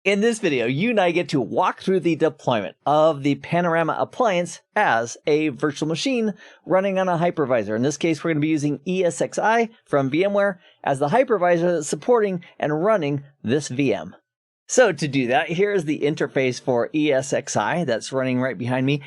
In this video, you and I get to walk through the deployment of the Panorama appliance as a virtual machine running on a hypervisor. In this case, we're going to be using ESXi from VMware as the hypervisor that's supporting and running this VM. So to do that, here's the interface for ESXi that's running right behind me.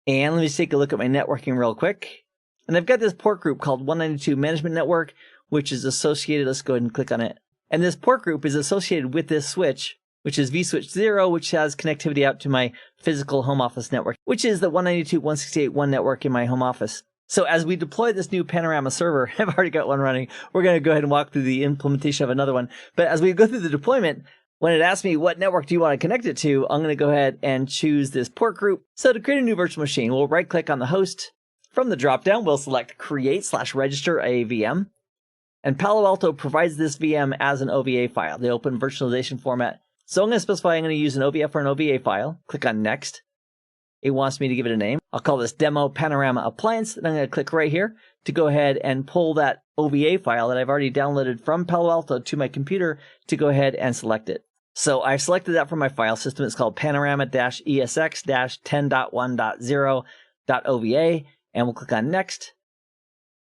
And let me just take a look at my networking real quick. And I've got this port group called 192 Management Network, which is associated. Let's go ahead and click on it. And this port group is associated with this switch, which is vSwitch 0, which has connectivity out to my physical home office network, which is the 192.168.1 network in my home office. So as we deploy this new Panorama server, I've already got one running. We're going to go ahead and walk through the implementation of another one. But as we go through the deployment, when it asks me what network do you want to connect it to, I'm going to go ahead and choose this port group. So to create a new virtual machine, we'll right click on the host. From the dropdown, we'll select create/register a VM. And Palo Alto provides this VM as an OVA file, the open virtualization format. So I'm going to specify I'm going to use an OVF for an OVA file. Click on Next. It wants me to give it a name. I'll call this Demo Panorama Appliance. And I'm going to click right here to go ahead and pull that OVA file that I've already downloaded from Palo Alto to my computer to go ahead and select it. So I've selected that from my file system. It's called panorama-esx-10.1.0.ova. And we'll click on Next.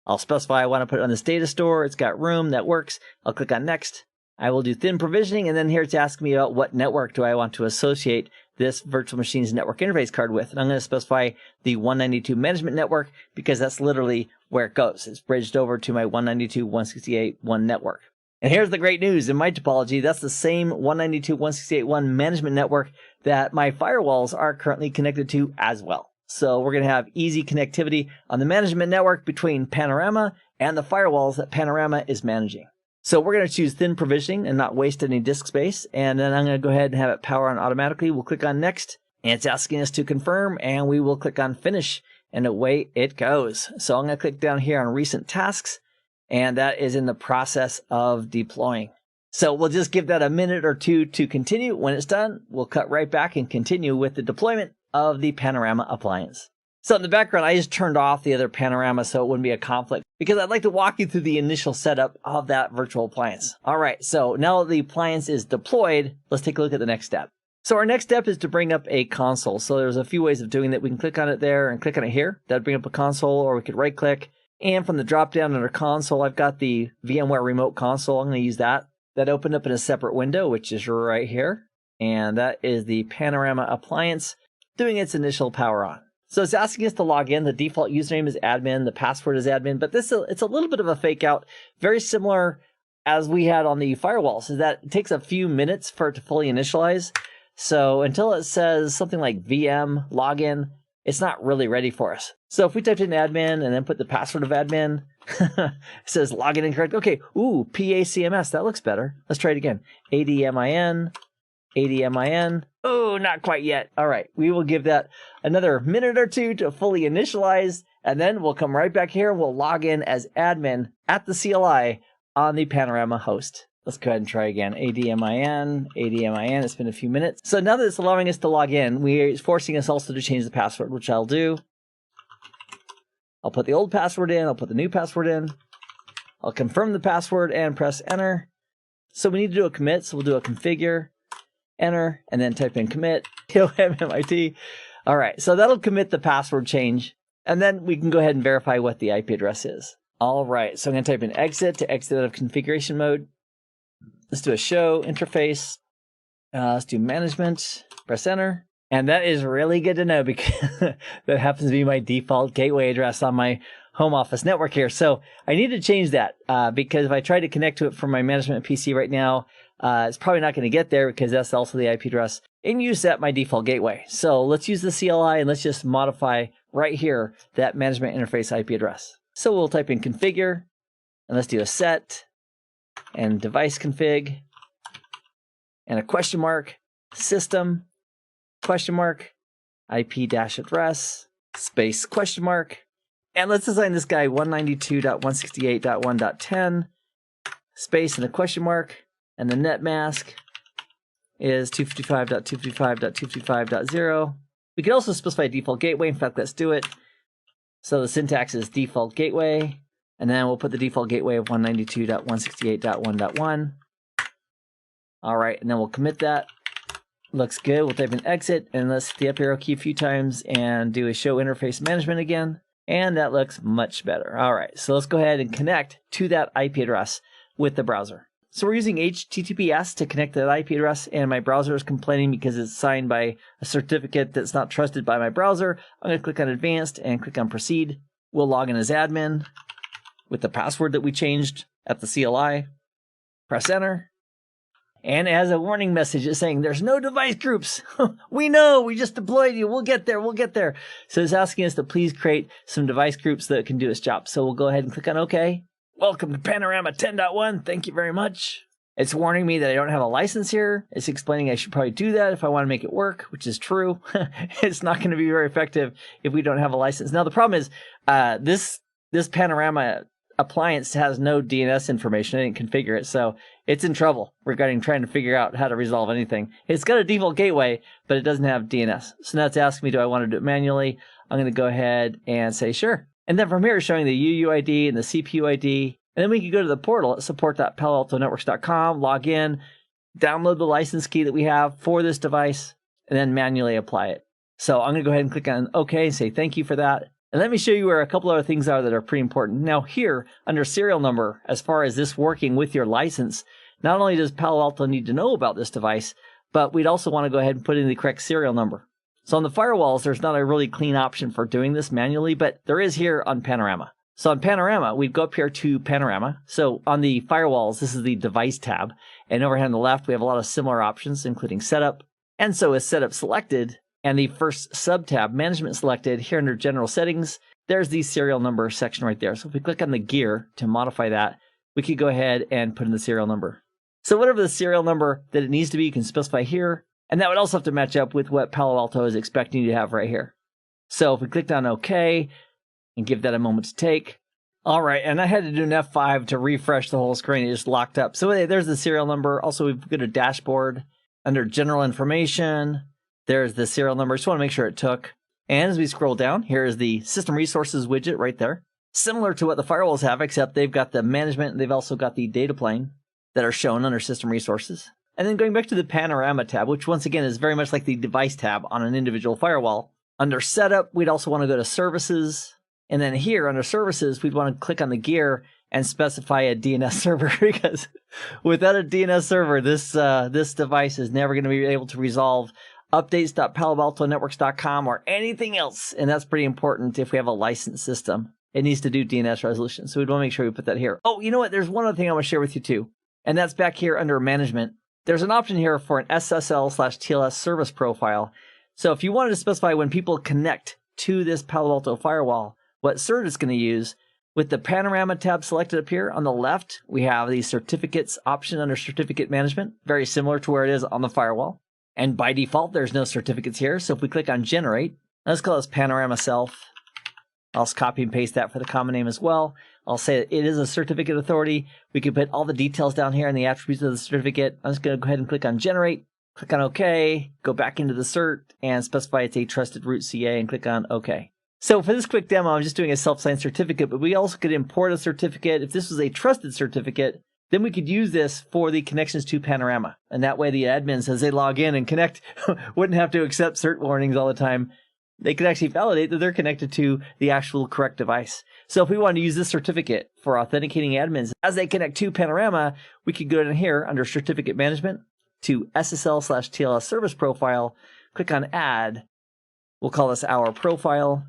I'll specify I want to put it on this data store. It's got room. That works. I'll click on Next. I will do thin provisioning, and then here it's asking me about what network do I want to associate this virtual machine's network interface card with. And I'm going to specify the 192 management network because that's literally where it goes. It's bridged over to my 192.168.1 network. And here's the great news. In my topology, that's the same 192.168.1 management network that my firewalls are currently connected to as well. So we're going to have easy connectivity on the management network between Panorama and the firewalls that Panorama is managing. So we're going to choose thin provisioning and not waste any disk space. And then I'm going to go ahead and have it power on automatically. We'll click on Next. And it's asking us to confirm. And we will click on Finish. And away it goes. So I'm going to click down here on Recent Tasks. And that is in the process of deploying. So we'll just give that a minute or two to continue. When it's done, we'll cut right back and continue with the deployment of the Panorama appliance. So in the background, I just turned off the other Panorama so it wouldn't be a conflict because I'd like to walk you through the initial setup of that virtual appliance. All right, so now the appliance is deployed, let's take a look at the next step. So our next step is to bring up a console. So there's a few ways of doing that. We can click on it there and click on it here. That'd bring up a console, or we could right click. And from the drop down under console, I've got the VMware remote console. I'm going to use that. That opened up in a separate window, which is right here. And that is the Panorama appliance doing its initial power on. So it's asking us to log in. The default username is admin. The password is admin. But it's a little bit of a fake out. Very similar as we had on the firewalls. Is that it takes a few minutes for it to fully initialize. So until it says something like VM login, it's not really ready for us. So if we typed in admin and then put the password of admin, it says login incorrect. Okay, ooh, PACMS. That looks better. Let's try it again. ADMIN. Oh, not quite yet. All right, we will give that another minute or two to fully initialize, and then we'll come right back here and we'll log in as admin at the CLI on the Panorama host. Let's go ahead and try again. ADMIN. It's been a few minutes. So now that it's allowing us to log in, it's forcing us also to change the password, which I'll do. I'll put the old password in. I'll put the new password in. I'll confirm the password and press enter. So we need to do a commit, so we'll do a configure. Enter, and then type in commit, commit. All right, so that'll commit the password change, and then we can go ahead and verify what the IP address is. All right, so I'm going to type in exit to exit out of configuration mode. Let's do a show interface. Let's do management, press enter. And that is really good to know because that happens to be my default gateway address on my home office network here. So I need to change that because if I try to connect to it from my management PC right now, it's probably not going to get there because that's also the IP address. And you set my default gateway. So let's use the CLI and let's just modify right here that management interface IP address. So we'll type in configure and let's do a set and device config and a question mark system question mark IP-address space question mark. And let's assign this guy 192.168.1.10 space and a question mark. And the net mask is 255.255.255.0. We can also specify a default gateway. In fact, let's do it. So the syntax is default gateway. And then we'll put the default gateway of 192.168.1.1. All right, and then we'll commit that. Looks good. We'll type in exit and let's hit the up arrow key a few times and do a show interface management again. And that looks much better. All right, so let's go ahead and connect to that IP address with the browser. So we're using HTTPS to connect to that IP address, and my browser is complaining because it's signed by a certificate that's not trusted by my browser. I'm going to click on Advanced and click on Proceed. We'll log in as admin with the password that we changed at the CLI. Press Enter. And as a warning message, it's saying there's no device groups. We know, we just deployed you. We'll get there, we'll get there. So it's asking us to please create some device groups that can do its job. So we'll go ahead and click on OK. Welcome to Panorama 10.1. Thank you very much. It's warning me that I don't have a license here. It's explaining I should probably do that if I want to make it work, which is true. It's not going to be very effective if we don't have a license. Now, the problem is this Panorama appliance has no DNS information. I didn't configure it, so it's in trouble regarding trying to figure out how to resolve anything. It's got a default gateway, but it doesn't have DNS. So now it's asking me, do I want to do it manually? I'm going to go ahead and say sure. And then from here, it's showing the UUID and the CPU ID. And then we can go to the portal at support.paloaltonetworks.com, log in, download the license key that we have for this device, and then manually apply it. So I'm going to go ahead and click on OK and say thank you for that. And let me show you where a couple other things are that are pretty important. Now here, under serial number, as far as this working with your license, not only does Palo Alto need to know about this device, but we'd also want to go ahead and put in the correct serial number. So on the firewalls, there's not a really clean option for doing this manually, but there is here on Panorama. So on Panorama, we'd go up here to Panorama. So on the firewalls, this is the device tab. And over here on the left, we have a lot of similar options, including setup. And so with setup selected, and the first sub-tab, management selected, here under general settings, there's the serial number section right there. So if we click on the gear to modify that, we could go ahead and put in the serial number. So whatever the serial number that it needs to be, you can specify here. And that would also have to match up with what Palo Alto is expecting you to have right here. So if we clicked on OK and give that a moment to take. All right, and I had to do an F5 to refresh the whole screen. It just locked up. So there's the serial number. Also, we've got a dashboard. Under general information, there's the serial number. Just want to make sure it took. And as we scroll down, here is the system resources widget right there. Similar to what the firewalls have, except they've got the management and they've also got the data plane that are shown under system resources. And then going back to the Panorama tab, which once again is very much like the device tab on an individual firewall. Under setup, we'd also want to go to services. And then here under services, we'd want to click on the gear and specify a DNS server because without a DNS server, this device is never going to be able to resolve updates.paloaltonetworks.com or anything else. And that's pretty important if we have a licensed system. It needs to do DNS resolution. So we'd want to make sure we put that here. Oh, you know what? There's one other thing I want to share with you too. And that's back here under management. There's an option here for an SSL/TLS service profile. So if you wanted to specify when people connect to this Palo Alto firewall, what cert it's going to use, with the Panorama tab selected up here on the left, we have the certificates option under certificate management, very similar to where it is on the firewall. And by default, there's no certificates here. So if we click on generate, let's call this Panorama self. I'll just copy and paste that for the common name as well. I'll say that it is a certificate authority. We can put all the details down here and the attributes of the certificate. I'm just going to go ahead and click on generate, click on OK, go back into the cert and specify it's a trusted root CA and click on OK. So for this quick demo, I'm just doing a self-signed certificate, but we also could import a certificate. If this was a trusted certificate, then we could use this for the connections to Panorama. And that way the admins, as they log in and connect, wouldn't have to accept cert warnings all the time. They could actually validate that they're connected to the actual correct device. So if we want to use this certificate for authenticating admins as they connect to Panorama, we could go down here under certificate management to SSL/TLS service profile, click on add. We'll call this our profile.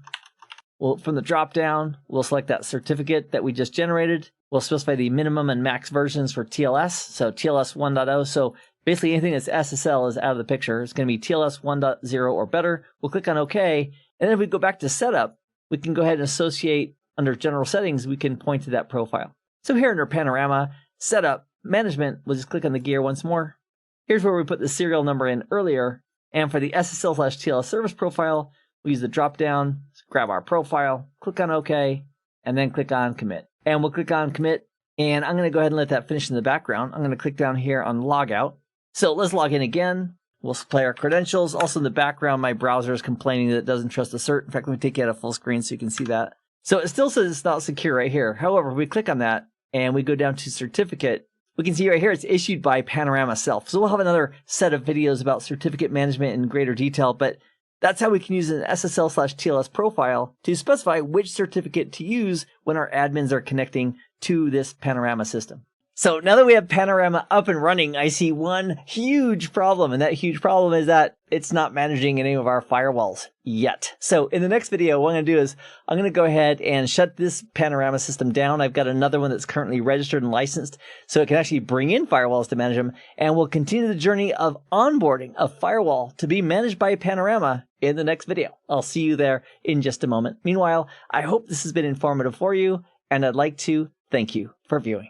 From the drop down, we'll select that certificate that we just generated. We'll specify the minimum and max versions for TLS. So TLS 1.0. So basically anything that's SSL is out of the picture. It's going to be TLS 1.0 or better. We'll click on OK. And then if we go back to setup, we can go ahead and associate under general settings, we can point to that profile. So here under Panorama, setup, management, we'll just click on the gear once more. Here's where we put the serial number in earlier. And for the SSL/TLS service profile, we use the drop down, grab our profile, click on OK, and then click on commit. And we'll click on commit. And I'm going to go ahead and let that finish in the background. I'm going to click down here on logout. So let's log in again. We'll play our credentials. Also in the background, my browser is complaining that it doesn't trust the cert. In fact, let me take you out of full screen so you can see that. So it still says it's not secure right here. However, we click on that and we go down to certificate. We can see right here it's issued by Panorama Self. So we'll have another set of videos about certificate management in greater detail, but that's how we can use an SSL/TLS profile to specify which certificate to use when our admins are connecting to this Panorama system. So now that we have Panorama up and running, I see one huge problem, and that huge problem is that it's not managing any of our firewalls yet. So in the next video, what I'm going to do is I'm going to go ahead and shut this Panorama system down. I've got another one that's currently registered and licensed, so it can actually bring in firewalls to manage them, and we'll continue the journey of onboarding a firewall to be managed by Panorama in the next video. I'll see you there in just a moment. Meanwhile, I hope this has been informative for you, and I'd like to thank you for viewing.